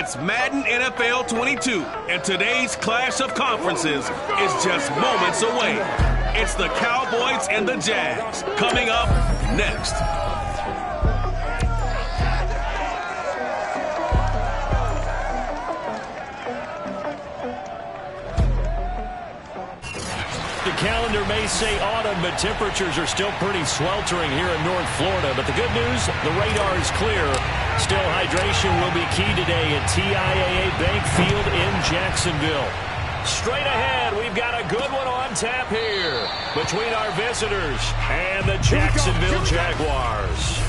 It's Madden NFL 22, and today's clash of conferences is just moments away. It's the Cowboys and the Jags coming up next. The calendar may say autumn, but temperatures are still pretty sweltering here in North Florida. But the good news, the radar is clear. Still, hydration will be key today at TIAA Bank Field in Jacksonville. Straight ahead, we've got a good one on tap here between our visitors and the Jacksonville Jaguars.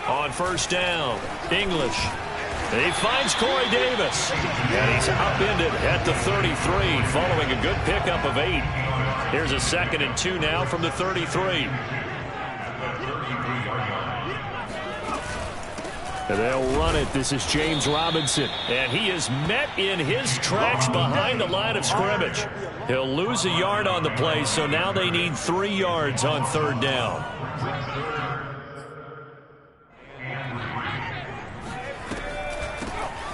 On first down, English. He finds Corey Davis. And he's upended at the 33 following a good pickup of 8. Here's a 2nd and 2 now from the 33. And they'll run it. This is James Robinson. And he is met in his tracks behind the line of scrimmage. He'll lose a yard on the play, so now they need 3 yards on 3rd down.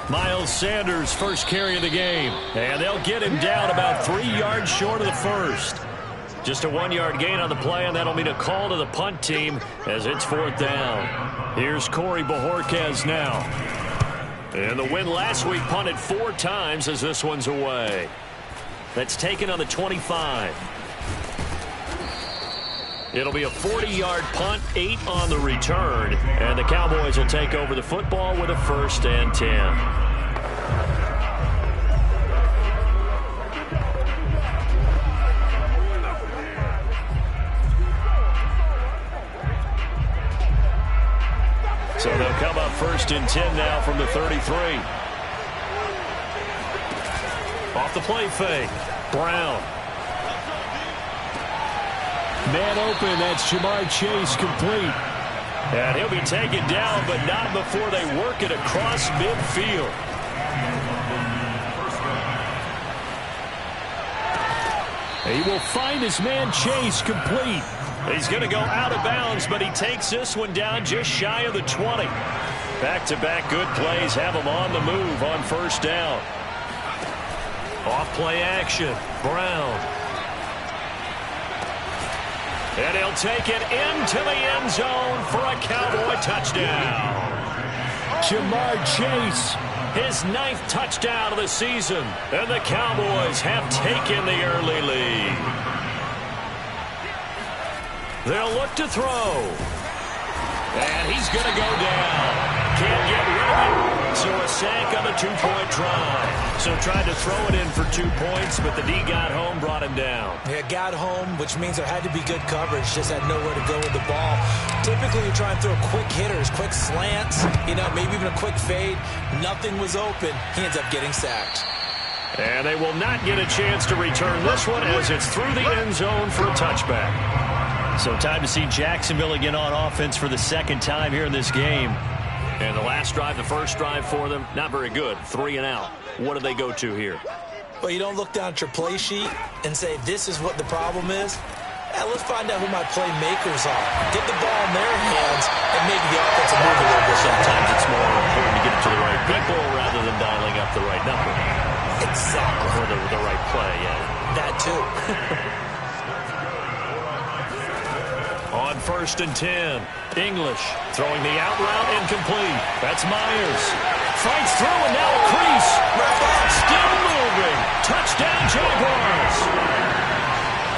Miles Sanders, first carry of the game. And they'll get him down about 3 yards short of the first. Just a 1-yard gain on the play, and that'll mean a call to the punt team as it's 4th down. Here's Corey Bojorquez now. And the win last week punted 4 times as this one's away. That's taken on the 25. It'll be a 40-yard punt, 8 on the return, and the Cowboys will take over the football with a 1st and 10. So they'll come up 1st and 10 now from the 33. Off the play fake, Brown. Man open, that's Jamar Chase, complete. And he'll be taken down, but not before they work it across midfield. He will find his man Chase, complete. He's going to go out of bounds, but he takes this one down just shy of the 20. Back-to-back good plays have him on the move on 1st down. Off play action, Brown. And he'll take it into the end zone for a Cowboy touchdown. Jamar Chase, his 9th touchdown of the season. And the Cowboys have taken the early lead. They'll look to throw. And he's going to go down. Can't get rid of it. So a sack on the 2-point try. So tried to throw it in for 2 points, but the D got home, brought him down. Yeah, got home, which means there had to be good coverage. Just had nowhere to go with the ball. Typically, you try and throw quick hitters, quick slants, maybe even a quick fade. Nothing was open. He ends up getting sacked. And they will not get a chance to return this one as it's through the end zone for a touchback. So time to see Jacksonville again on offense for the 2nd time here in this game. And the last drive, the first drive for them, not very good. 3 and out. What do they go to here? Well, you don't look down at your play sheet and say, this is what the problem is. Let's find out who my playmakers are. Get the ball in their hands and make the offense move a little bit. Sometimes it's more important to get it to the right people rather than dialing up the right number. Exactly. Or the right play, yeah. That too. On 1st and 10, English throwing the out route incomplete. That's Myers. Fights through and now a crease. Still moving. Touchdown Jaguars.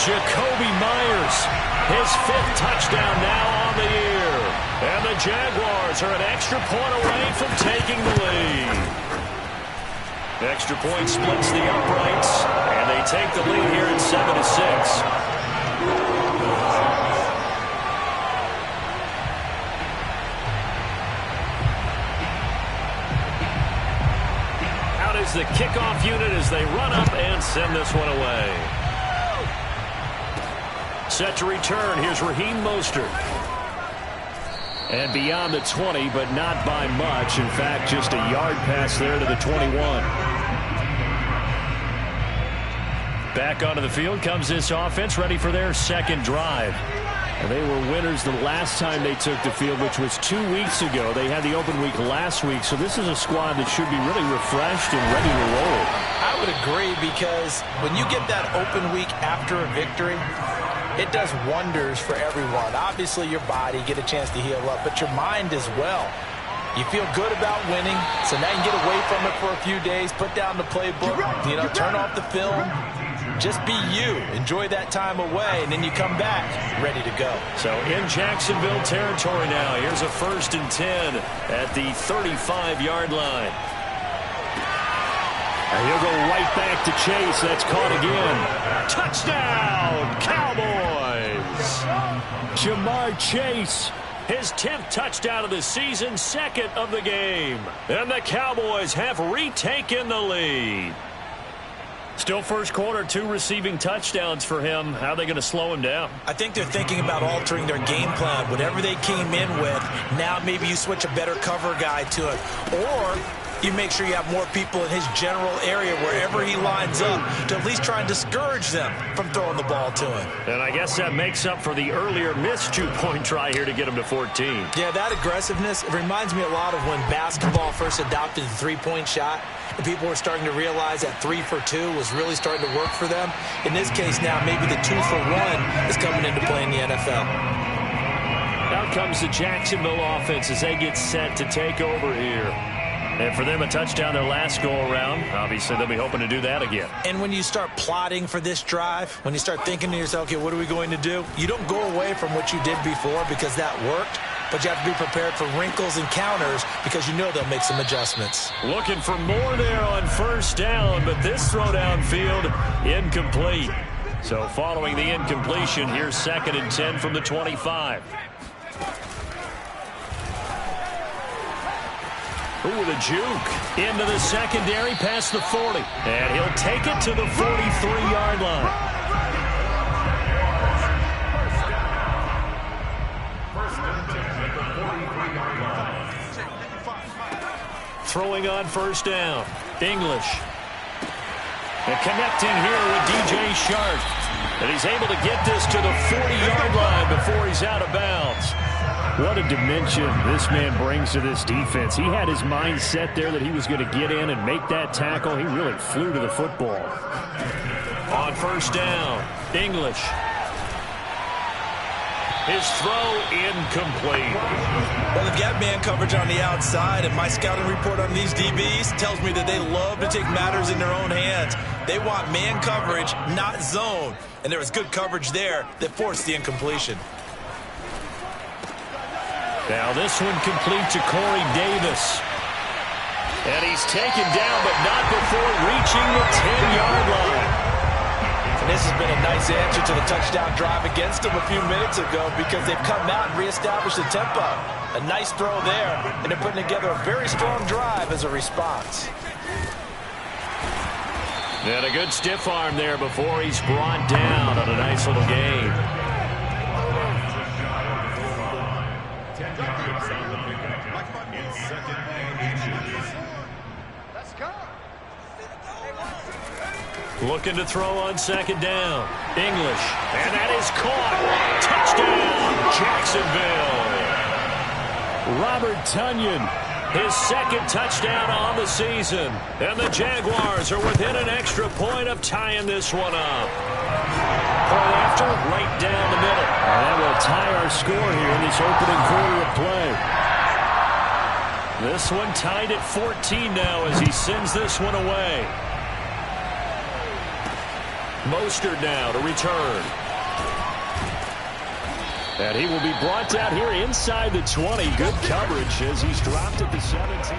Jacoby Myers, his 5th touchdown now on the year. And the Jaguars are an extra point away from taking the lead. Extra point splits the uprights, and they take the lead here at 7-6. Out is the kickoff unit as they run up and send this one away. Set to return. Here's Raheem Mostert. And beyond the 20, but not by much. In fact, just a yard pass there to the 21. Back onto the field comes this offense, ready for their second drive. And they were winners the last time they took the field, which was 2 weeks ago. They had the open week last week, so this is a squad that should be really refreshed and ready to roll. I would agree, because when you get that open week after a victory, it does wonders for everyone. Obviously, your body, get a chance to heal up, but your mind as well. You feel good about winning, so now you can get away from it for a few days, put down the playbook, turn off the film. Just be you. Enjoy that time away, and then you come back ready to go. So in Jacksonville territory now. Here's a 1st and 10 at the 35-yard line. And he'll go right back to Chase. That's caught again. Touchdown, Cowboys! Jamar Chase, his 10th touchdown of the season, 2nd of the game. And the Cowboys have retaken the lead. Still first quarter, 2 receiving touchdowns for him. How are they going to slow him down? I think they're thinking about altering their game plan. Whatever they came in with, now maybe you switch a better cover guy to it. Or you make sure you have more people in his general area wherever he lines up to at least try and discourage them from throwing the ball to him. And I guess that makes up for the earlier missed 2-point try here to get him to 14. Yeah, that aggressiveness, it reminds me a lot of when basketball first adopted the three-point shot. And people were starting to realize that 3 for 2 was really starting to work for them. In this case now, maybe the 2 for 1 is coming into play in the NFL. Out comes the Jacksonville offense as they get set to take over here. And for them, a touchdown their last go-around. Obviously, they'll be hoping to do that again. And when you start plotting for this drive, when you start thinking to yourself, okay, what are we going to do? You don't go away from what you did before because that worked. But you have to be prepared for wrinkles and counters because you know they'll make some adjustments. Looking for more there on 1st down, but this throw downfield incomplete. So following the incompletion, here's 2nd and 10 from the 25. Ooh, the juke into the secondary past the 40. And he'll take it to the 43-yard line. Throwing on 1st down. English. And connecting here with DJ Sharp. And he's able to get this to the 40-yard line before he's out of bounds. What a dimension this man brings to this defense. He had his mind set there that he was going to get in and make that tackle. He really flew to the football. On 1st down, English. His throw incomplete. Well, they've got man coverage on the outside, and my scouting report on these DBs tells me that they love to take matters in their own hands. They want man coverage, not zone. And there was good coverage there that forced the incompletion. Now this one complete to Corey Davis. And he's taken down, but not before reaching the 10-yard line. And this has been a nice answer to the touchdown drive against them a few minutes ago because they've come out and reestablished the tempo. A nice throw there, and they're putting together a very strong drive as a response. And a good stiff arm there before he's brought down on a nice little gain. Looking to throw on 2nd down. English. And that is caught. Touchdown, Jacksonville. Robert Tonyan, his 2nd touchdown on the season. And the Jaguars are within an extra point of tying this one up. Point after, right down the middle. And that will tie our score here in this opening quarter of play. This one tied at 14 now as he sends this one away. Mostert now to return. And he will be brought down here inside the 20. Good coverage as he's dropped at the 17.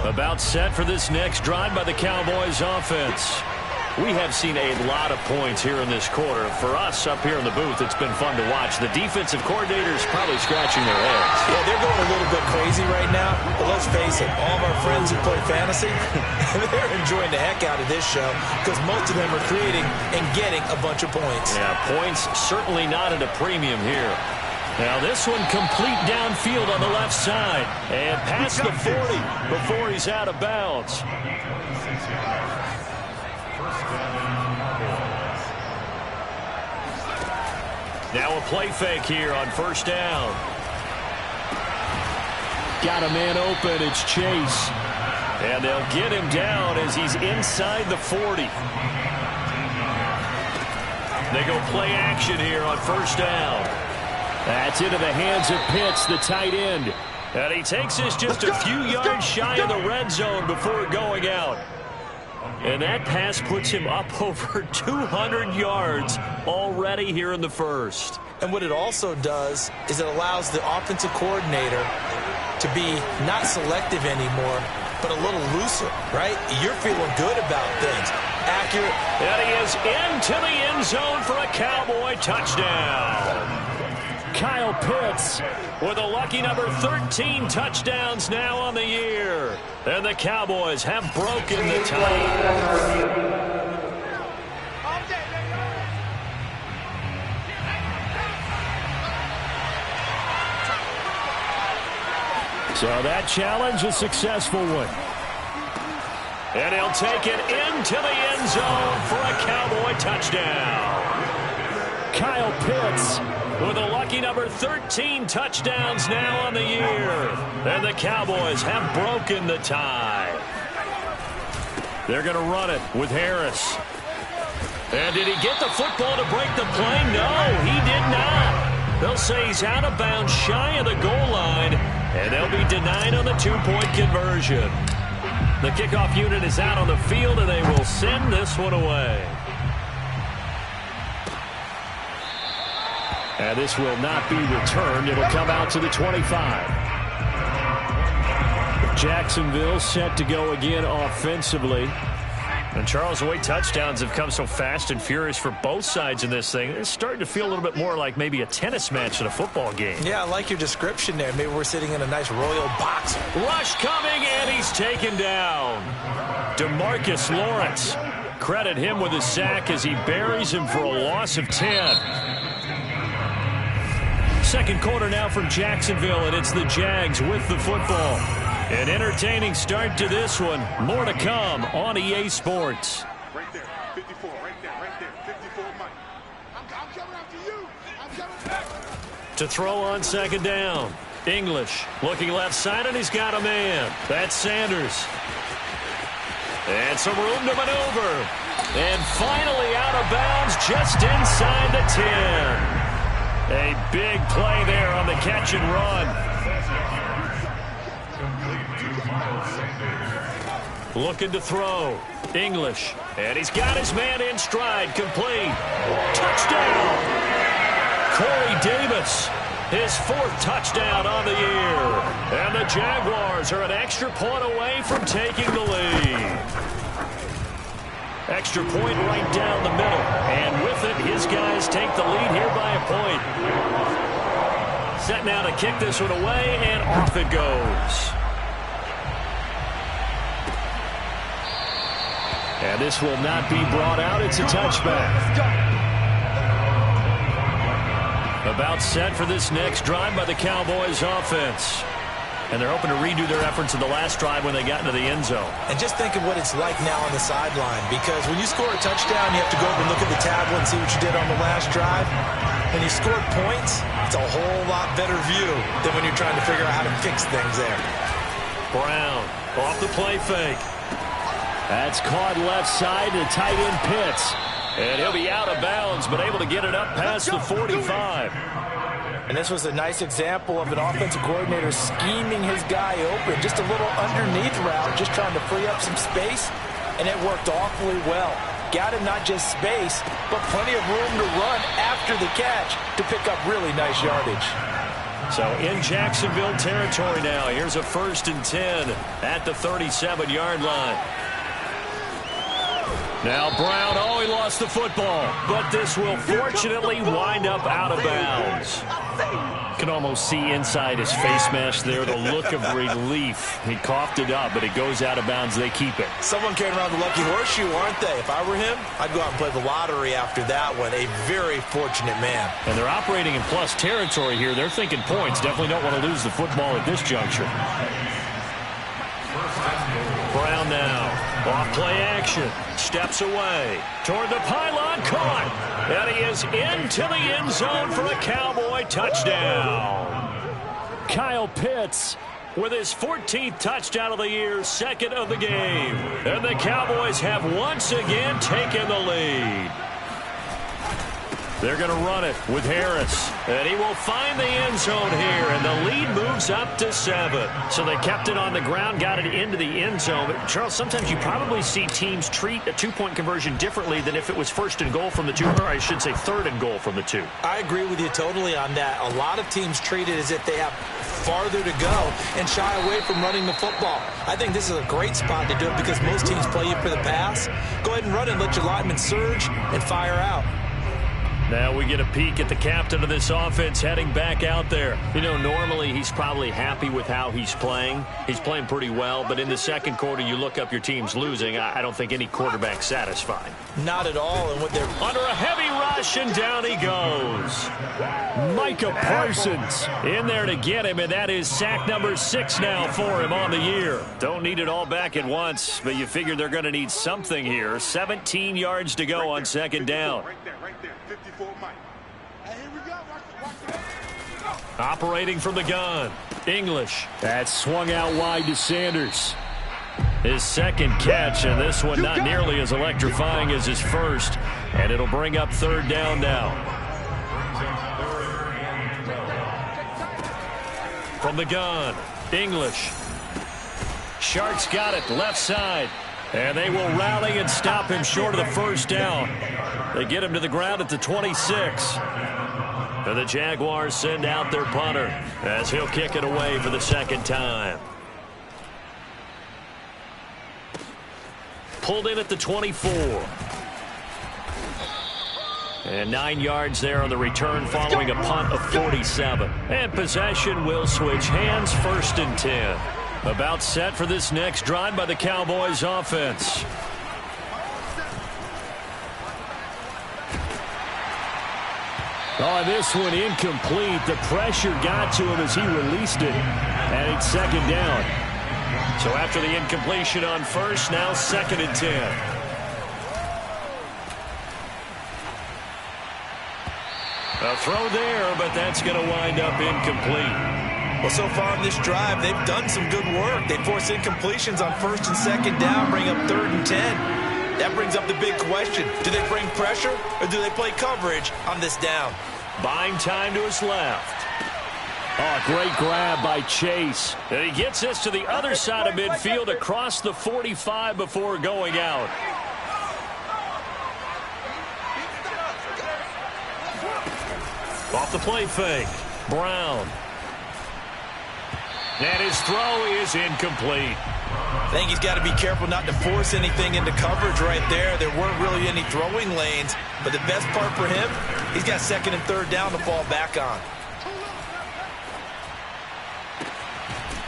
About set for this next drive by the Cowboys offense. We have seen a lot of points here in this quarter. For us up here in the booth, it's been fun to watch. The defensive coordinators probably scratching their heads. Yeah, they're going a little bit crazy right now. But let's face it, all of our friends who play fantasy, they're enjoying the heck out of this show because most of them are creating and getting a bunch of points. Yeah, points certainly not at a premium here. Now this one complete downfield on the left side. And past the 40 before he's out of bounds. Now a play fake here on first down. Got a man open. It's Chase. And they'll get him down as he's inside the 40. They go play action here on first down. That's into the hands of Pitts, the tight end. And he takes this just a few yards shy of the red zone before going out. And that pass puts him up over 200 yards already here in the first. And what it also does is it allows the offensive coordinator to be not selective anymore, but a little looser, right? You're feeling good about things. Accurate. And he is into the end zone for a Cowboy touchdown. Kyle Pitts with a lucky number 13 touchdowns now on the year. And the Cowboys have broken the tie. So that challenge, a successful one. And he'll take it into the end zone for a Cowboy touchdown. Kyle Pitts with a lucky number 13 touchdowns now on the year. And the Cowboys have broken the tie. They're going to run it with Harris. And did he get the football to break the play? No, he did not. They'll say he's out of bounds shy of the goal line, and they'll be denied on the two-point conversion. The kickoff unit is out on the field, and they will send this one away. And this will not be returned. It'll come out to the 25. Jacksonville set to go again offensively. And Charles, the way touchdowns have come so fast and furious for both sides in this thing, it's starting to feel a little bit more like maybe a tennis match than a football game. Yeah, I like your description there. Maybe we're sitting in a nice royal box. Rush coming, and he's taken down. DeMarcus Lawrence. Credit him with a sack as he buries him for a loss of 10. Second quarter now from Jacksonville, and it's the Jags with the football. An entertaining start to this one. More to come on EA Sports. Right there, 54, right there, 54, Mike. I'm coming after you. I'm coming back. To throw on second down. English looking left side, and he's got a man. That's Sanders. And some room to maneuver. And finally out of bounds just inside the 10. A big play there on the catch and run. Looking to throw. English. And he's got his man in stride. Complete. Touchdown. Corey Davis. His fourth touchdown on the year. And the Jaguars are an extra point away from taking the lead. Extra point right down the middle. And with it, his guys take the lead here by a point. Set now to kick this one away, and off it goes. And this will not be brought out. It's a touchback. About set for this next drive by the Cowboys offense. And they're hoping to redo their efforts in the last drive when they got into the end zone. And just think of what it's like now on the sideline, because when you score a touchdown, you have to go over and look at the tablet and see what you did on the last drive. When you scored points, it's a whole lot better view than when you're trying to figure out how to fix things there. Brown off the play fake. That's caught left side to tight end Pitts. And he'll be out of bounds, but able to get it up past the 45. And this was a nice example of an offensive coordinator scheming his guy open. Just a little underneath route, just trying to free up some space. And it worked awfully well. Got him not just space, but plenty of room to run after the catch to pick up really nice yardage. So in Jacksonville territory now. Here's a 1st and 10 at the 37-yard line. Now Brown, oh, he lost the football. But this will fortunately wind up out of bounds. You can almost see inside his face mask there the look of relief. He coughed it up, but it goes out of bounds. They keep it. Someone carrying around the lucky horseshoe, aren't they? If I were him, I'd go out and play the lottery after that one. A very fortunate man. And they're operating in plus territory here. They're thinking points. Definitely don't want to lose the football at this juncture. Brown now. Off play action. Steps away. Toward the pylon. Caught. And he is into the end zone for a Cowboy touchdown. Kyle Pitts with his 14th touchdown of the year, 2nd of the game. And the Cowboys have once again taken the lead. They're going to run it with Harris. And he will find the end zone here. And the lead moves up to 7. So they kept it on the ground, got it into the end zone. But Charles, sometimes you probably see teams treat a two-point conversion differently than if it was 1st and goal from the 2, or I should say 3rd and goal from the 2. I agree with you totally on that. A lot of teams treat it as if they have farther to go and shy away from running the football. I think this is a great spot to do it because most teams play you for the pass. Go ahead and run it, let your linemen surge and fire out. Now we get a peek at the captain of this offense heading back out there. You know, normally he's probably happy with how he's playing. He's playing pretty well, but in the second quarter, you look up your team's losing. I don't think any quarterback's satisfied. Not at all. And what they're under a heavy rush, and down he goes. Micah Parsons in there to get him, and that is sack number 6 now for him on the year. Don't need it all back at once, but you figure they're going to need something here. 17 yards to go on 2nd down. Right there. 54 Mike. Hey, here we go. Operating from the gun. English. That swung out wide to Sanders. His 2nd catch, and this one not nearly as electrifying as his 1st. And it'll bring up 3rd down now. From the gun. English. Sharks got it. Left side. And they will rally and stop him short of the 1st down. They get him to the ground at the 26. And the Jaguars send out their punter as he'll kick it away for the 2nd time. Pulled in at the 24. And 9 yards there on the return following a punt of 47. And possession will switch hands, 1st and 10. About set for this next drive by the Cowboys offense. Oh, this one incomplete. The pressure got to him as he released it. And it's 2nd down. So after the incompletion on 1st, now 2nd and 10. A throw there, but that's going to wind up incomplete. Well, so far in this drive, they've done some good work. They force incompletions on 1st and 2nd down, bring up 3rd and 10. That brings up the big question. Do they bring pressure or do they play coverage on this down? Buying time to his left. Oh, great grab by Chase. And he gets this to the other side of midfield across the 45 before going out. Off the play fake. Brown. And his throw is incomplete. I think he's got to be careful not to force anything into coverage right there. There weren't really any throwing lanes. But the best part for him, he's got 2nd and 3rd down to fall back on.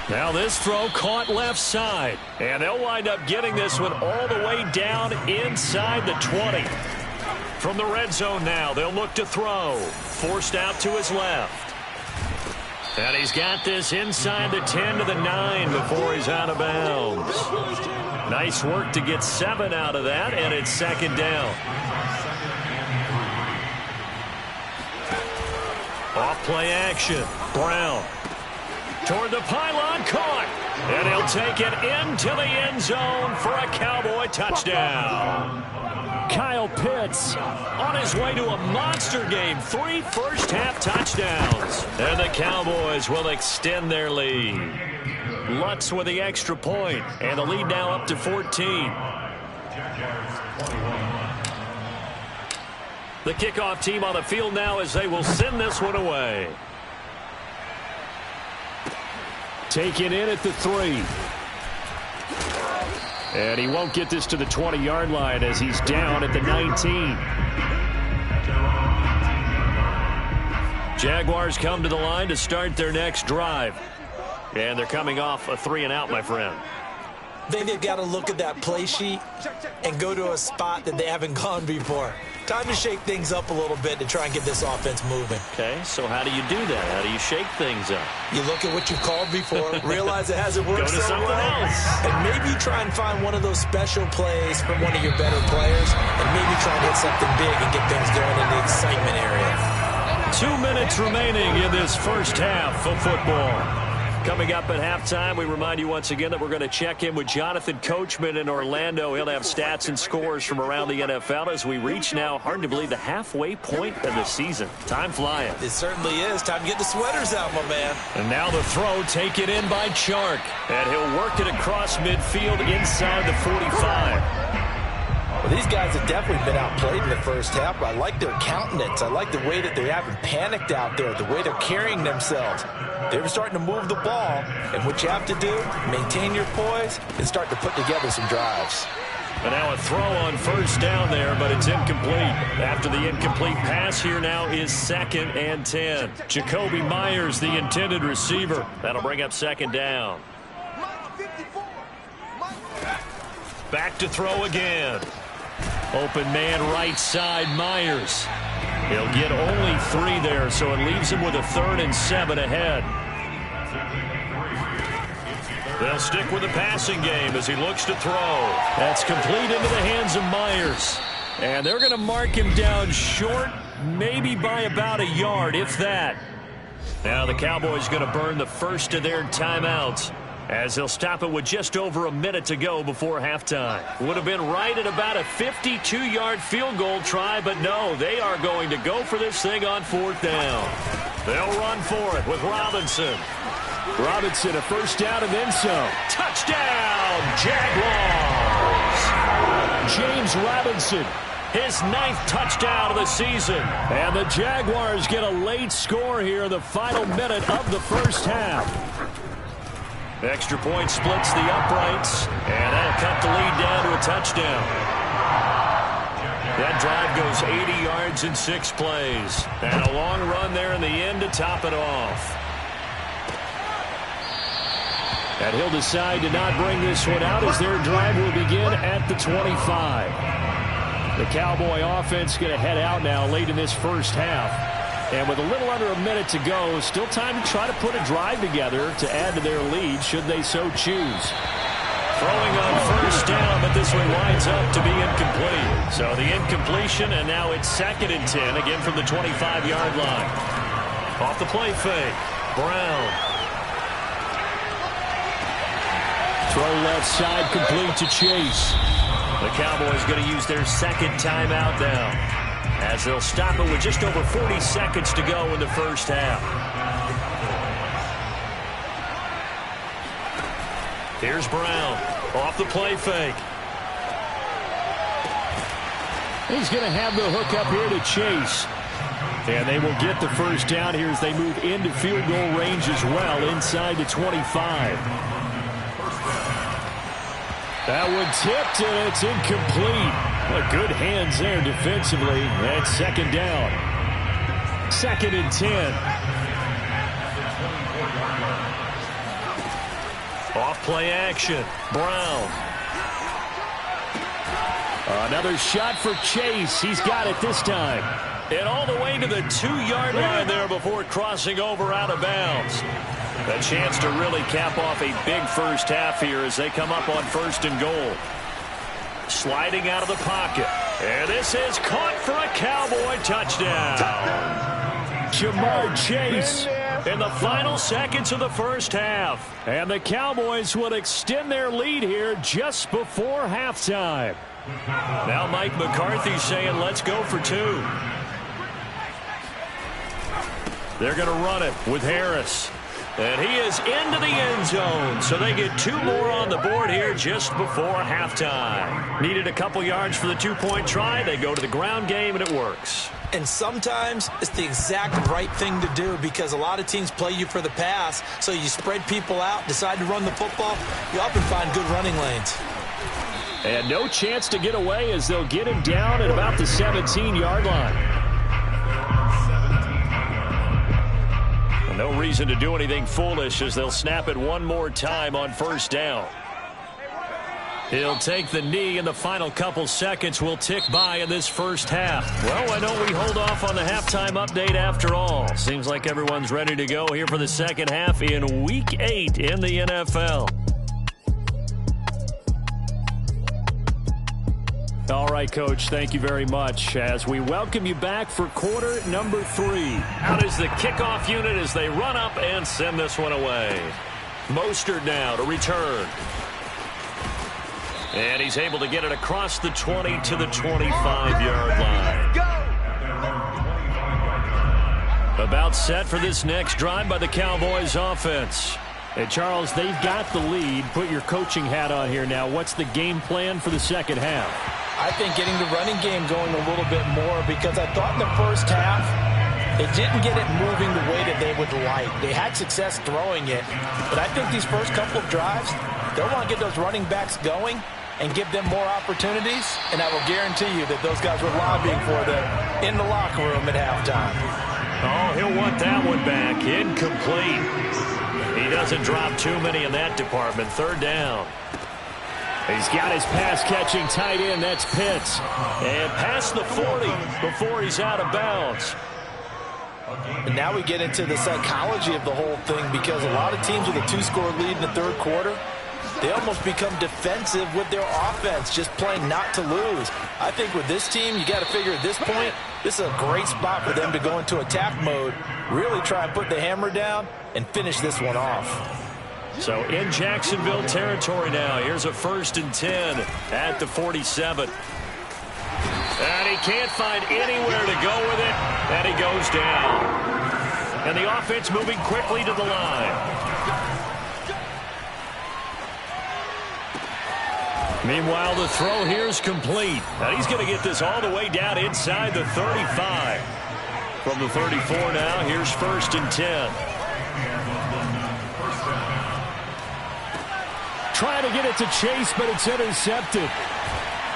Now this throw caught left side. And they'll wind up getting this one all the way down inside the 20. From the red zone now, they'll look to throw. Forced out to his left. And he's got this inside the 10 to the 9 before he's out of bounds. Nice work to get 7 out of that, and it's 2nd down. Off play action. Brown. Toward the pylon, caught. And he'll take it into the end zone for a Cowboy touchdown. Kyle Pitts on his way to a monster game. 3 first-half touchdowns. And the Cowboys will extend their lead. Lutz with the extra point, and the lead now up to 14. The kickoff team on the field now as they will send this one away. Taken in at the 3. And he won't get this to the 20-yard line as he's down at the 19. Jaguars come to the line to start their next drive. And they're coming off a 3-and-out, my friend. I think they've got to look at that play sheet and go to a spot that they haven't gone before. Time to shake things up a little bit to try and get this offense moving. Okay, so how do you do that? How do you shake things up? You look at what you've called before, realize it hasn't worked Go to so something well, else. and maybe try and find one of those special plays from one of your better players, and maybe try and hit something big and get things going in the excitement area. 2 minutes remaining in this first half of football. Coming up at halftime, we remind you once again that we're going to check in with Jonathan Coachman in Orlando. He'll have stats and scores from around the NFL as we reach now, hard to believe, the halfway point of the season. Time flying. It certainly is. Time to get the sweaters out, my man. And now the throw taken in by Chark. And he'll work it across midfield inside the 45. Well, these guys have definitely been outplayed in the first half. I like their countenance. I like the way that they haven't panicked out there, the way they're carrying themselves. They're starting to move the ball, and what you have to do, maintain your poise and start to put together some drives. And now a throw on first down there, but it's incomplete. After the incomplete pass, here now is 2nd and 10. Jacoby Myers, the intended receiver. That'll bring up 2nd down. Back to throw again. Open man right side, Myers. He'll get only 3 there, so it leaves him with a 3rd and 7 ahead. They'll stick with the passing game as he looks to throw. That's complete into the hands of Myers. And they're going to mark him down short, maybe by about a yard, if that. Now the Cowboys going to burn the first of their timeouts, as they'll stop it with just over a minute to go before halftime. Would have been right at about a 52-yard field goal try, but no, they are going to go for this thing on 4th down. They'll run for it with Robinson. Robinson, a first down and then some. Touchdown, Jaguars! James Robinson, his 9th touchdown of the season. And the Jaguars get a late score here in the final minute of the first half. Extra point splits the uprights, and that'll cut the lead down to a touchdown. That drive goes 80 yards in 6 plays. And a long run there in the end to top it off. And he'll decide to not bring this one out as their drive will begin at the 25. The Cowboy offense going to head out now late in this first half. And with a little under a minute to go, still time to try to put a drive together to add to their lead should they so choose. Throwing on first down, but this one winds up to be incomplete. So the incompletion, and now it's 2nd and 10, again from the 25-yard line. Off the play fake, Brown. Throw left side, complete to Chase. The Cowboys going to use their 2nd timeout now, as they'll stop it with just over 40 seconds to go in the first half. Here's Brown off the play fake. He's going to have the hook up here to Chase. And they will get the first down here as they move into field goal range as well inside the 25. That one tipped, and it's incomplete. Well, good hands there defensively. That's 2nd down. 2nd and 10. Off play action. Brown. Another shot for Chase. He's got it this time. And all the way to the 2-yard line there before crossing over out of bounds. A chance to really cap off a big first half here as they come up on 1st and goal. Sliding out of the pocket. And this is caught for a Cowboy touchdown. Jamar Chase in the final seconds of the first half. And the Cowboys will extend their lead here just before halftime. Now Mike McCarthy saying, let's go for 2. They're going to run it with Harris. And he is into the end zone, so they get 2 more on the board here just before halftime. Needed a couple yards for the 2-point try. They go to the ground game, and it works. And sometimes it's the exact right thing to do because a lot of teams play you for the pass, so you spread people out, decide to run the football, you often find good running lanes. And no chance to get away as they'll get him down at about the 17-yard line. No reason to do anything foolish as they'll snap it one more time on first down. He'll take the knee, and the final couple seconds will tick by in this first half. Well, why don't we hold off on the halftime update after all? Seems like everyone's ready to go here for the second half in Week 8 in the NFL. All right, Coach, thank you very much as we welcome you back for quarter number 3. Out is the kickoff unit as they run up and send this one away. Mostert now to return. And he's able to get it across the 20 to the 25-yard line. About set for this next drive by the Cowboys offense. And Charles, they've got the lead. Put your coaching hat on here now. What's the game plan for the second half? I think getting the running game going a little bit more because I thought in the first half they didn't get it moving the way that they would like. They had success throwing it, but I think these first couple of drives, they'll want to get those running backs going and give them more opportunities, and I will guarantee you that those guys were lobbying for them in the locker room at halftime. Oh, he'll want that one back. Incomplete. He doesn't drop too many in that department. Third down. He's got his pass-catching tight end. That's Pitts. And past the 40 before he's out of bounds. And now we get into the psychology of the whole thing because a lot of teams with a 2-score lead in the third quarter, they almost become defensive with their offense, just playing not to lose. I think with this team, you got to figure at this point, this is a great spot for them to go into attack mode, really try and put the hammer down and finish this one off. So in Jacksonville territory now, here's a 1st and 10 at the 47. And he can't find anywhere to go with it, and he goes down. And the offense moving quickly to the line. Meanwhile, the throw here is complete. And he's going to get this all the way down inside the 35. From the 34 now, here's 1st and 10. Trying to get it to Chase, but it's intercepted.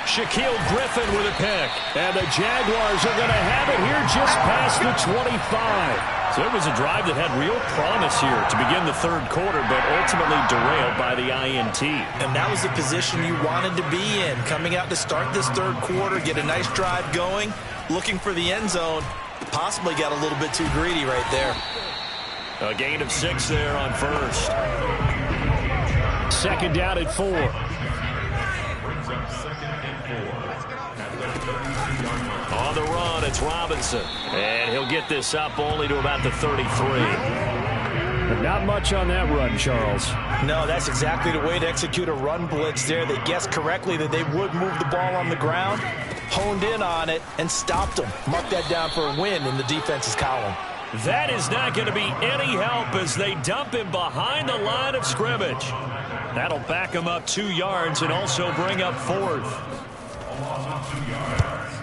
Shaquille Griffin with a pick. And the Jaguars are going to have it here just past the 25. So it was a drive that had real promise here to begin the third quarter, but ultimately derailed by the INT. And that was the position you wanted to be in. Coming out to start this third quarter, get a nice drive going, looking for the end zone. Possibly got a little bit too greedy right there. A gain of 6 there on first. Second down at 4. On the run, it's Robinson. And he'll get this up only to about the 33. But not much on that run, Charles. No, that's exactly the way to execute a run blitz there. They guessed correctly that they would move the ball on the ground, honed in on it, and stopped them. Mark that down for a win in the defense's column. That is not going to be any help as they dump him behind the line of scrimmage. That'll back him up 2 yards and also bring up 4th.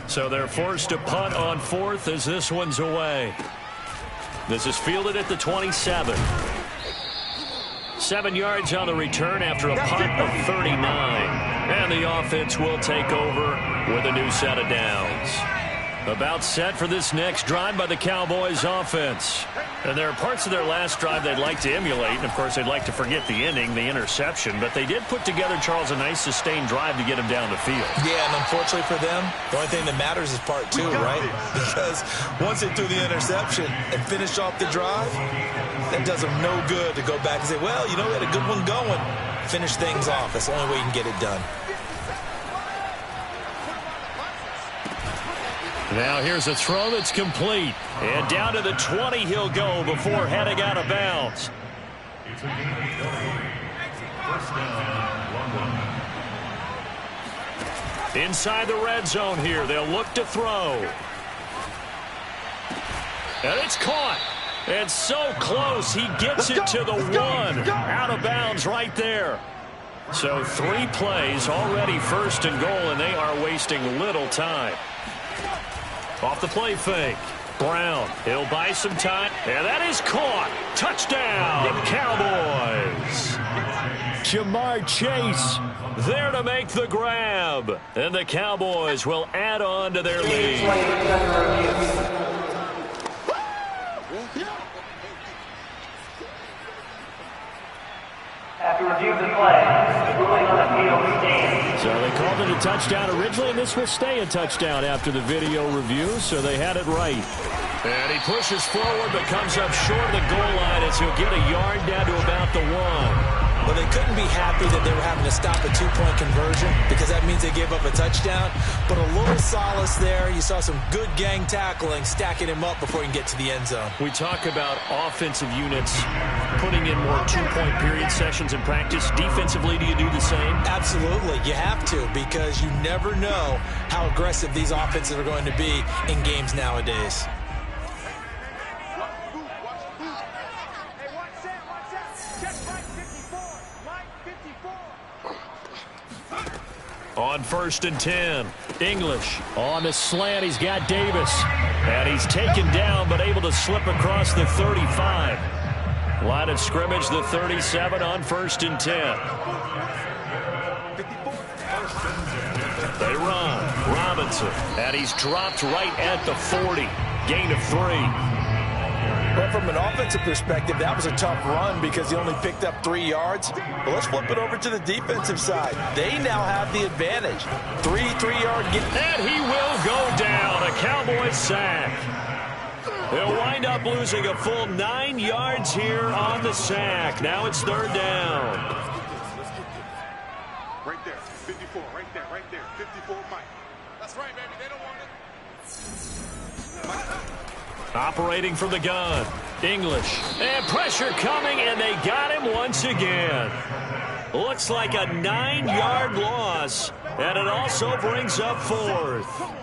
So they're forced to punt on 4th as this one's away. This is fielded at the 27. 7 yards on the return after a punt of 39. And the offense will take over with a new set of downs. About set for this next drive by the Cowboys offense. And there are parts of their last drive they'd like to emulate. And, of course, they'd like to forget the ending, the interception. But they did put together, Charles, a nice sustained drive to get him down the field. Yeah, and unfortunately for them, the only thing that matters is part 2, right? Because once they threw the interception and finished off the drive, that does them no good to go back and say, well, you know, we had a good one going. Finish things off. That's the only way you can get it done. Now here's a throw that's complete. And down to the 20 he'll go before heading out of bounds. Inside the red zone here. They'll look to throw. And it's caught. And so close. He gets it to the 1. Out of bounds right there. So 3 plays already 1st and goal, and they are wasting little time. Off the play fake. Brown, he'll buy some time. And that is caught. Touchdown, Cowboys. Jamar Chase there to make the grab. And the Cowboys will add on to their lead. After review of the play, the ruling on appeal stands. So they called it a touchdown originally, and this will stay a touchdown after the video review, so they had it right. And he pushes forward, but comes up short of the goal line as he'll get a yard down to about the 1. Well, they couldn't be happy that they were having to stop a 2-point conversion because that means they gave up a touchdown. But a little solace there. You saw some good gang tackling, stacking him up before he can get to the end zone. We talk about offensive units putting in more 2-point period sessions in practice. Defensively, do you do the same? Absolutely. You have to because you never know how aggressive these offenses are going to be in games nowadays. On 1st and 10, English on the slant. He's got Davis. And he's taken down but able to slip across the 35. Line of scrimmage, the 37 on 1st and 10. They run. Robinson. And he's dropped right at the 40. Gain of 3. But from an offensive perspective, that was a tough run because he only picked up 3 yards. But let's flip it over to the defensive side. They now have the advantage. 3-3-yard get. And he will go down. A Cowboys sack. They'll wind up losing a full 9 yards here on the sack. Now it's 3rd down. Right there, 54, right there, 54, Mike. That's right, baby, they don't want it. Operating from the gun. English. And pressure coming, and they got him once again. Looks like a 9-yard loss, and it also brings up 4th.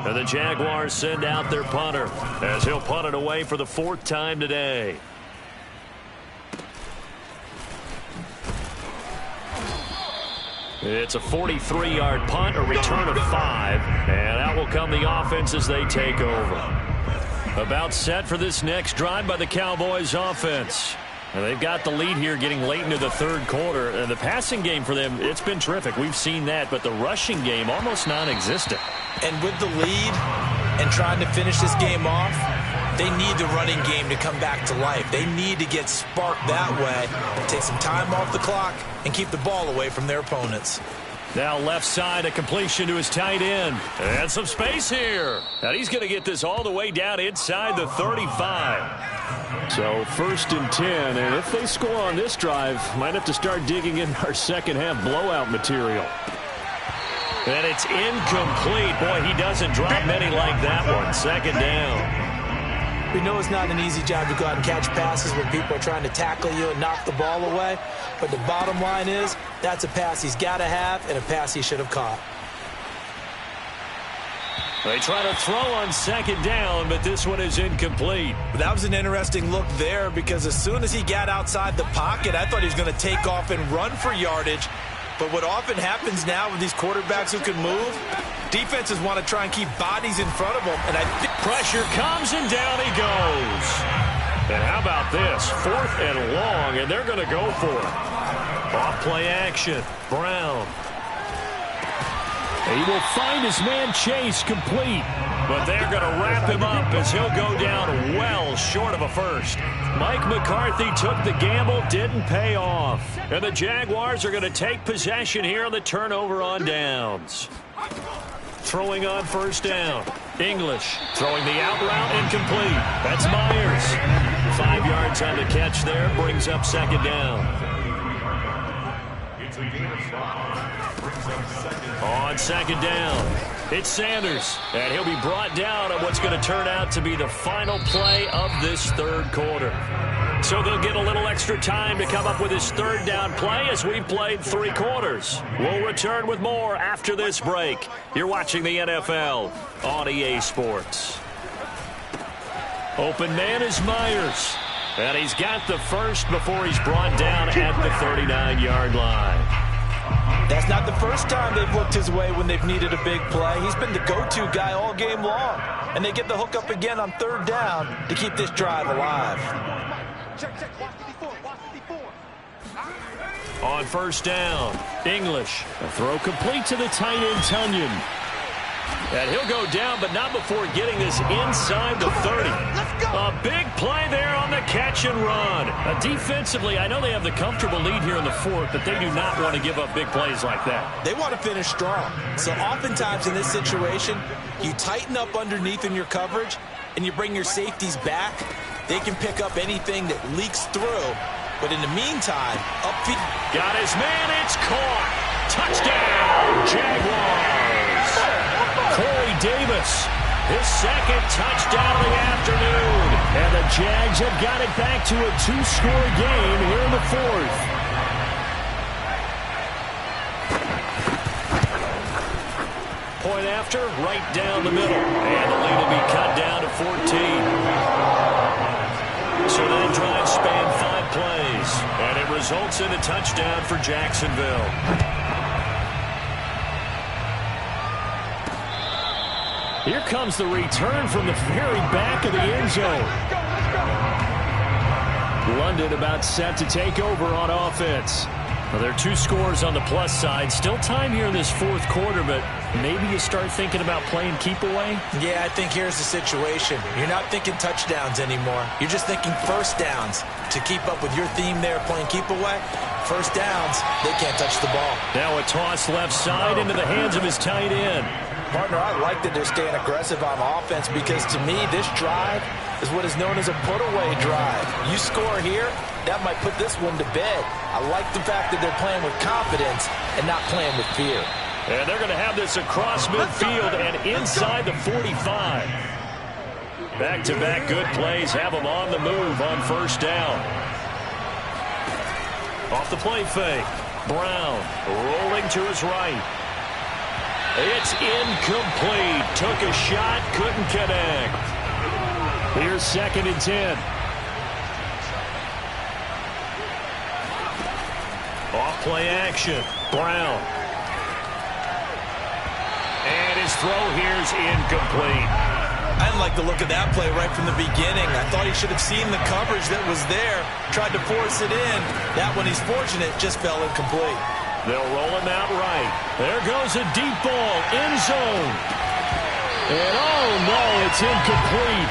And the Jaguars send out their punter as he'll punt it away for the 4th time today. It's a 43-yard punt, a return of 5, and out will come the offense as they take over. About set for this next drive by the Cowboys offense. And they've got the lead here getting late into the 3rd quarter. And the passing game for them, it's been terrific. We've seen that, but the rushing game almost non-existent. And with the lead and trying to finish this game off, they need the running game to come back to life. They need to get sparked that way, take some time off the clock, and keep the ball away from their opponents. Now left side, a completion to his tight end. And some space here. And he's going to get this all the way down inside the 35. So 1st and 10. And if they score on this drive, might have to start digging in our second half blowout material. And it's incomplete. Boy, he doesn't drop many like that one. 2nd down. We know it's not an easy job to go out and catch passes when people are trying to tackle you and knock the ball away. But the bottom line is, that's a pass he's got to have and a pass he should have caught. They try to throw on 2nd down, but this one is incomplete. That was an interesting look there because as soon as he got outside the pocket, I thought he was going to take off and run for yardage. But what often happens now with these quarterbacks who can move, defenses want to try and keep bodies in front of them. And I think pressure comes and down he goes. And how about this? 4th and long, and they're going to go for it. Off play action. Brown. He will find his man Chase complete. But they're going to wrap him up as he'll go down well short of a first. Mike McCarthy took the gamble, didn't pay off. And the Jaguars are going to take possession here on the turnover on downs. Throwing on 1st down. English throwing the out route incomplete. That's Myers. 5 yards on the catch there. Brings up 2nd down. On 2nd down, it's Sanders. And he'll be brought down on what's going to turn out to be the final play of this 3rd quarter. So they'll get a little extra time to come up with his 3rd down play as we've played 3 quarters. We'll return with more after this break. You're watching the NFL on EA Sports. Open man is Myers. And he's got the first before he's brought down at the 39-yard line. That's not the first time they've looked his way when they've needed a big play. He's been the go-to guy all game long. And they get the hook up again on third down to keep this drive alive. On first down, English. A throw complete to the tight end, Tunyon. And he'll go down, but not before getting this inside the 30. A big play there on the catch and run. Defensively, I know they have the comfortable lead here in the fourth, but they do not want to give up big plays like that. They want to finish strong. So oftentimes in this situation, you tighten up underneath in your coverage, and you bring your safeties back. They can pick up anything that leaks through. But in the meantime, upfield. Got his man, it's caught. Touchdown, Jaguars. Corey Davis, his second touchdown of the afternoon. And the Jags have got it back to a two-score game here in the fourth. Point after, right down the middle. And the lead will be cut down to 14. So that drive spanned 5 plays. And it results in a touchdown for Jacksonville. Here comes the return from the very back of the end zone. London about set to take over on offense. Well, there are 2 scores on the plus side. Still time here in this fourth quarter, but maybe you start thinking about playing keep away? Yeah, I think here's the situation. You're not thinking touchdowns anymore. You're just thinking first downs. To keep up with your theme there, playing keep away, first downs, they can't touch the ball. Now a toss left side into the hands of his tight end. Partner, I like that they're staying aggressive on offense because to me, this drive is what is known as a put-away drive. You score here, that might put this one to bed. I like the fact that they're playing with confidence and not playing with fear. And they're going to have this across midfield and inside the 45. Back-to-back good plays have them on the move on first down. Off the play fake. Brown rolling to his right. It's incomplete. Took a shot, couldn't connect. Here's 2nd and 10. Off play action. Brown. And his throw here's incomplete. I didn't like the look of that play right from the beginning. I thought he should have seen the coverage that was there. Tried to force it in. That one, he's fortunate, just fell incomplete. They'll roll him out right. There goes a deep ball, end zone. And oh no, it's incomplete.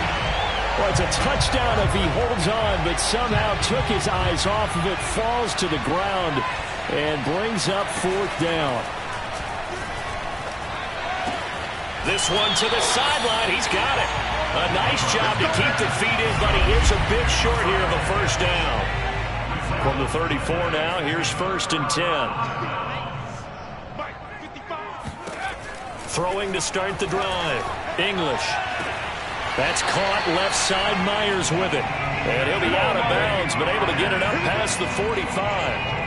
Well, it's a touchdown if he holds on, but somehow took his eyes off of it, falls to the ground, and brings up 4th down. This one to the sideline, he's got it. A nice job to keep the feet in, but he is a bit short here of a first down. From the 34 now, here's 1st and 10. Throwing to start the drive. English. That's caught left side. Myers with it. And he'll be out of bounds, but able to get it up past the 45.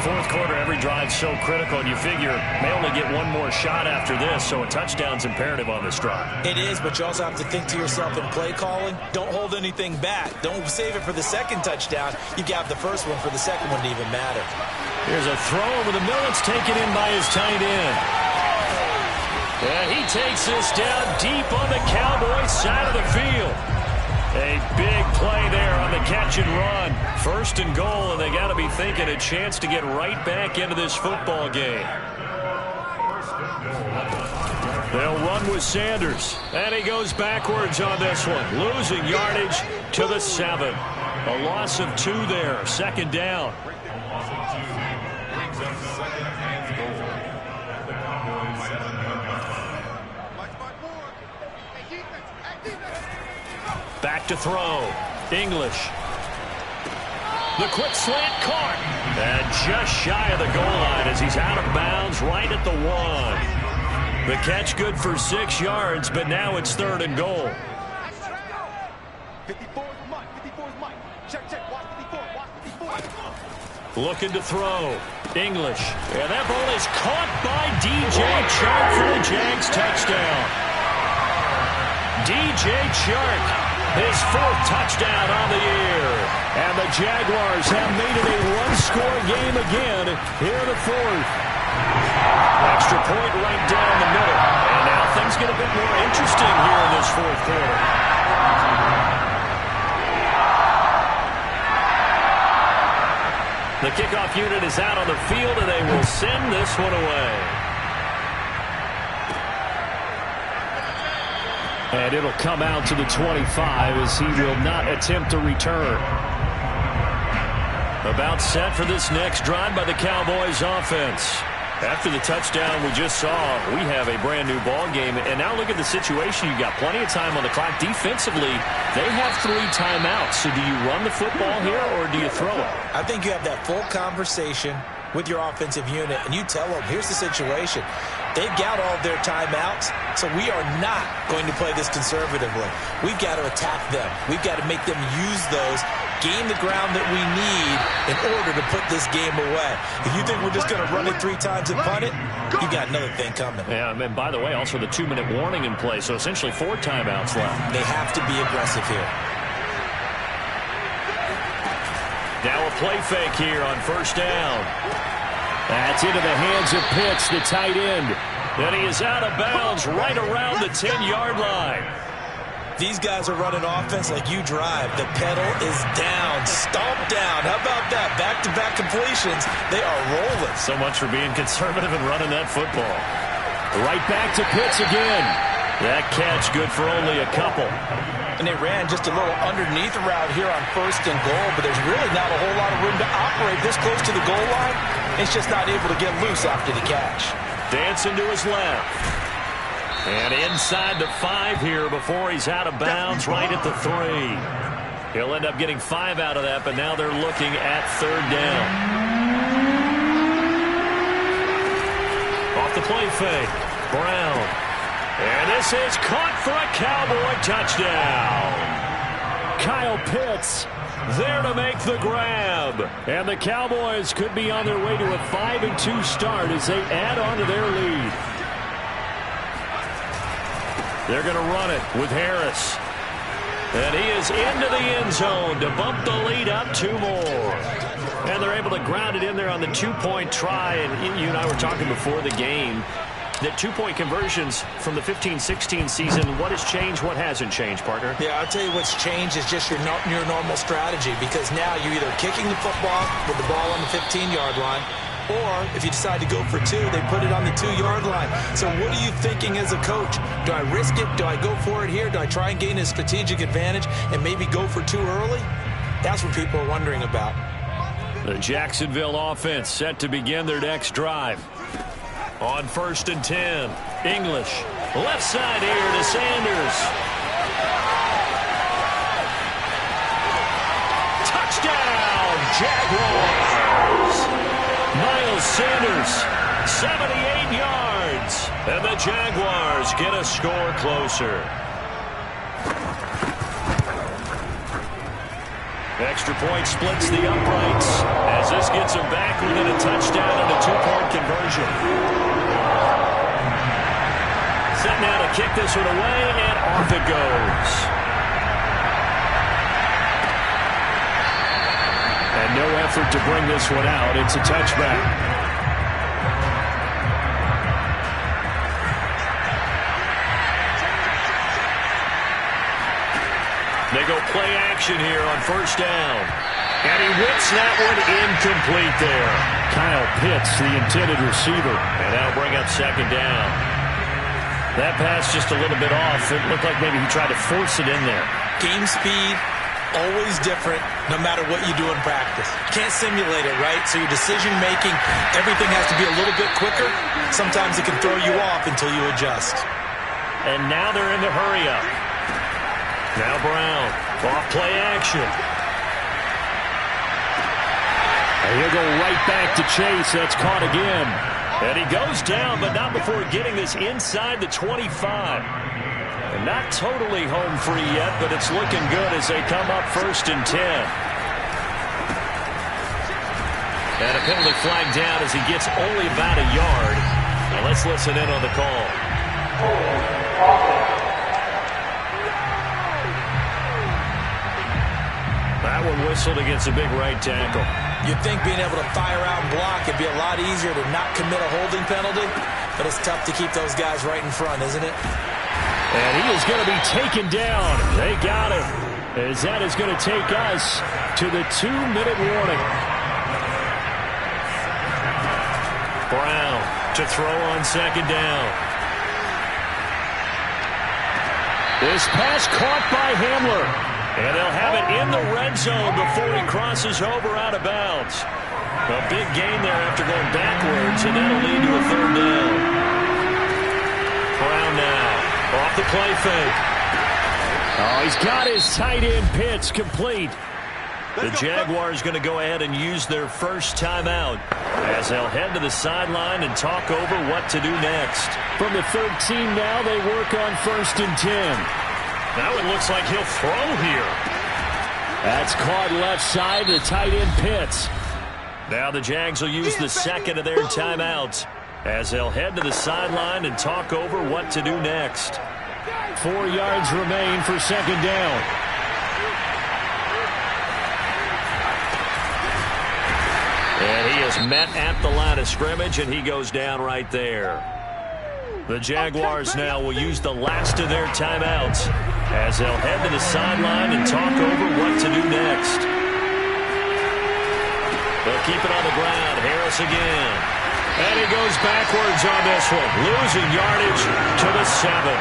Fourth quarter, every drive's so critical, and you figure may only get one more shot after this, so a touchdown's imperative on this drive. It is, but you also have to think to yourself in play calling, don't hold anything back. Don't save it for the second touchdown. You got the first one for the second one to even matter. Here's a throw over the middle. It's taken in by his tight end. And he takes this down deep on the Cowboys side of the field. A big play there on the catch and run. 1st and goal, and they got to be thinking a chance to get right back into this football game. They'll run with Sanders, and he goes backwards on this one. Losing yardage to the 7. A loss of 2 there. 2nd down. Back to throw. English. The quick slant caught. And just shy of the goal line as he's out of bounds right at the 1. The catch good for 6 yards, but now it's 3rd and goal. 54 is Mike. 54 is Mike. Check, check. Watch 54. Watch 54. Looking to throw. English. And that ball is caught by DJ Chark for the Jags touchdown. DJ Chark. His 4th touchdown on the year. And the Jaguars have made it a one-score game again here in the 4th. Extra point right down the middle. And now things get a bit more interesting here in this fourth quarter. The kickoff unit is out on the field, and they will send this one away. And it'll come out to the 25 as he will not attempt a return. About set for this next drive by the Cowboys offense. After the touchdown we just saw, we have a brand new ball game. And now look at the situation. You've got plenty of time on the clock. Defensively, they have 3 timeouts. So do you run the football here or do you throw it? I think you have that full conversation with your offensive unit, and you tell them, here's the situation. They've got all of their timeouts, so we are not going to play this conservatively. We've got to attack them. We've got to make them use those, gain the ground that we need in order to put this game away. If you think we're just going to run it 3 times and punt it, you got another thing coming. Yeah, and by the way, also the 2-minute warning in play, so essentially 4 timeouts left. They have to be aggressive here. Now a play fake here on first down. That's into the hands of Pitts, the tight end. And he is out of bounds right around the 10-yard line. These guys are running offense like you drive. The pedal is down, stomped down. How about that? Back-to-back completions. They are rolling. So much for being conservative and running that football. Right back to Pitts again. That catch good for only a couple. And they ran just a little underneath route here on first and goal, but there's really not a whole lot of room to operate this close to the goal line. It's just not able to get loose after the catch. Dancing to his left. And inside the 5 here before he's out of bounds right at the 3. He'll end up getting 5 out of that, but now they're looking at third down. Off the play fake. Brown. And this is caught for a Cowboy touchdown. Kyle Pitts there to make the grab. And the Cowboys could be on their way to a 5-2 start as they add on to their lead. They're going to run it with Harris. And he is into the end zone to bump the lead up 2 more. And they're able to ground it in there on the 2-point try. And you and I were talking before the game. The 2-point conversions from the 15-16 season, what has changed, what hasn't changed, partner? Yeah, I'll tell you what's changed is just your normal strategy, because now you're either kicking the football with the ball on the 15-yard line, or if you decide to go for 2, they put it on the 2-yard line. So what are you thinking as a coach? Do I risk it? Do I go for it here? Do I try and gain a strategic advantage and maybe go for 2 early? That's what people are wondering about. The Jacksonville offense set to begin their next drive. On first and 10, English. Left side here to Sanders. Touchdown, Jaguars. Miles Sanders, 78 yards. And the Jaguars get a score closer. Extra point splits the uprights as this gets them back within a touchdown and a 2-point conversion. Set now to kick this one away, and off it goes. And no effort to bring this one out. It's a touchback. They go play action here on first down. And he whips that one incomplete there. Kyle Pitts, the intended receiver. And that'll bring up second down. That pass just a little bit off. It looked like maybe he tried to force it in there. Game speed, always different, no matter what you do in practice. You can't simulate it, right? So your decision-making, everything has to be a little bit quicker. Sometimes it can throw you off until you adjust. And now they're in the hurry-up. Now Brown, off play action. And he'll go right back to Chase. That's caught again. And he goes down, but not before getting this inside the 25. And not totally home free yet, but it's looking good as they come up first and 10. And a penalty flag down as he gets only about a yard. Now let's listen in on the call. That one whistled whistled against a big right tackle. You'd think being able to fire out and block would be a lot easier to not commit a holding penalty, but it's tough to keep those guys right in front, isn't it? And he is going to be taken down. They got him, as that is going to take us to the 2-minute warning. Brown to throw on second down. This pass caught by Hamler. And they'll have it in the red zone before he crosses over out of bounds. A big gain there after going backwards, and that'll lead to a third down. Brown now off the play fake. Oh, he's got his tight end pitch complete. The Jaguars going to go ahead and use their first timeout as they'll head to the sideline and talk over what to do next. From the 13 now, they work on 1st and 10. Now it looks like he'll throw here. That's caught left side, the tight end Pitts. Now the Jags will use the second of their timeouts as they'll head to the sideline and talk over what to do next. 4 yards remain for second down. And he is met at the line of scrimmage, and he goes down right there. The Jaguars now will use the last of their timeouts as they'll head to the sideline and talk over what to do next. They'll keep it on the ground. Harris again. And he goes backwards on this one, losing yardage to the 7.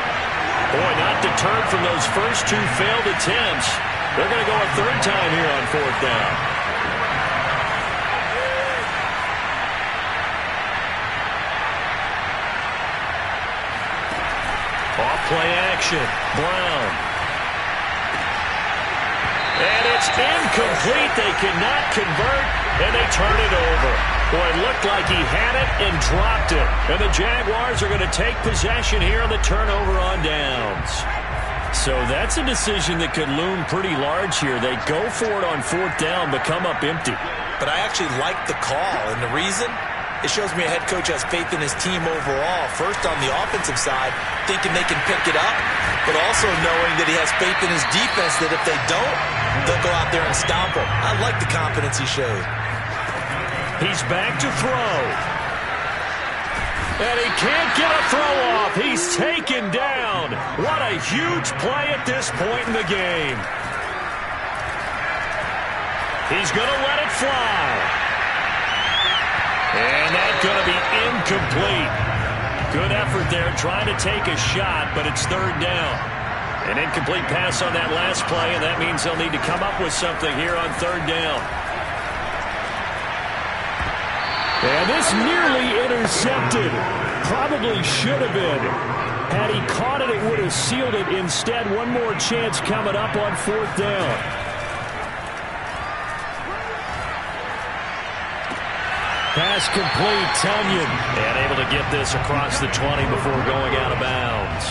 Boy, not deterred from those first 2 failed attempts. They're going to go a third time here on 4th down. Off-play action. Brown. And it's incomplete. They cannot convert, and they turn it over. Boy, it looked like he had it and dropped it. And the Jaguars are going to take possession here on the turnover on downs. So that's a decision that could loom pretty large here. They go for it on 4th down, but come up empty. But I actually like the call, and the reason? It shows me a head coach has faith in his team overall. First, on the offensive side, thinking they can pick it up, but also knowing that he has faith in his defense that if they don't, they'll go out there and stomp them. I like the confidence he showed. He's back to throw. And he can't get a throw off. He's taken down. What a huge play at this point in the game. He's going to let it fly. And that's going to be incomplete. Good effort there trying to take a shot, but it's 3rd down. An incomplete pass on that last play, and that means they'll need to come up with something here on 3rd down. And this nearly intercepted. Probably should have been. Had he caught it, it would have sealed it. Instead, one more chance coming up on 4th down. Pass complete, Tunyon. And able to get this across the 20 before going out of bounds.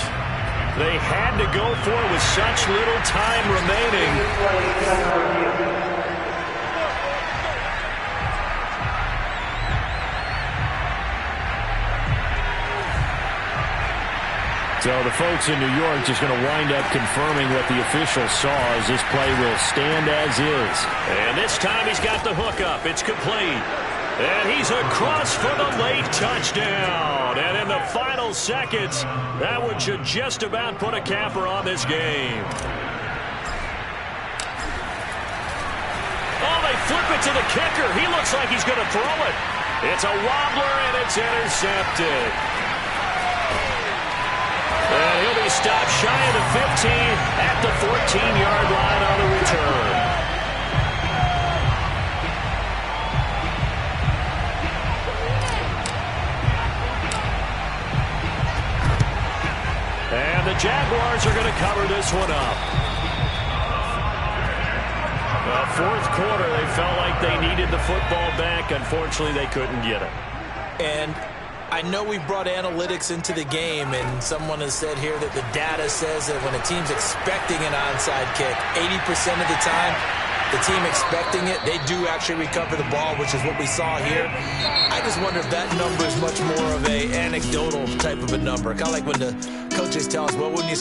They had to go for it with such little time remaining. So the folks in New York just going to wind up confirming what the official saw as this play will stand as is. And this time he's got the hook up. It's complete. And he's across for the late touchdown. And in the final seconds, that one should just about put a capper on this game. Oh, they flip it to the kicker. He looks like he's going to throw it. It's a wobbler, and it's intercepted. And he'll be stopped shy of the 15 at the 14-yard line on the return. And the Jaguars are going to cover this one up. The 4th quarter, they felt like they needed the football back. Unfortunately, they couldn't get it. And I know we brought analytics into the game, and someone has said here that the data says that when a team's expecting an onside kick, 80% of the time, the team expecting it, they do actually recover the ball, which is what we saw here. I just wonder if that number is much more of a anecdotal type of a number. Kind of like when the coaches tell us, well, when you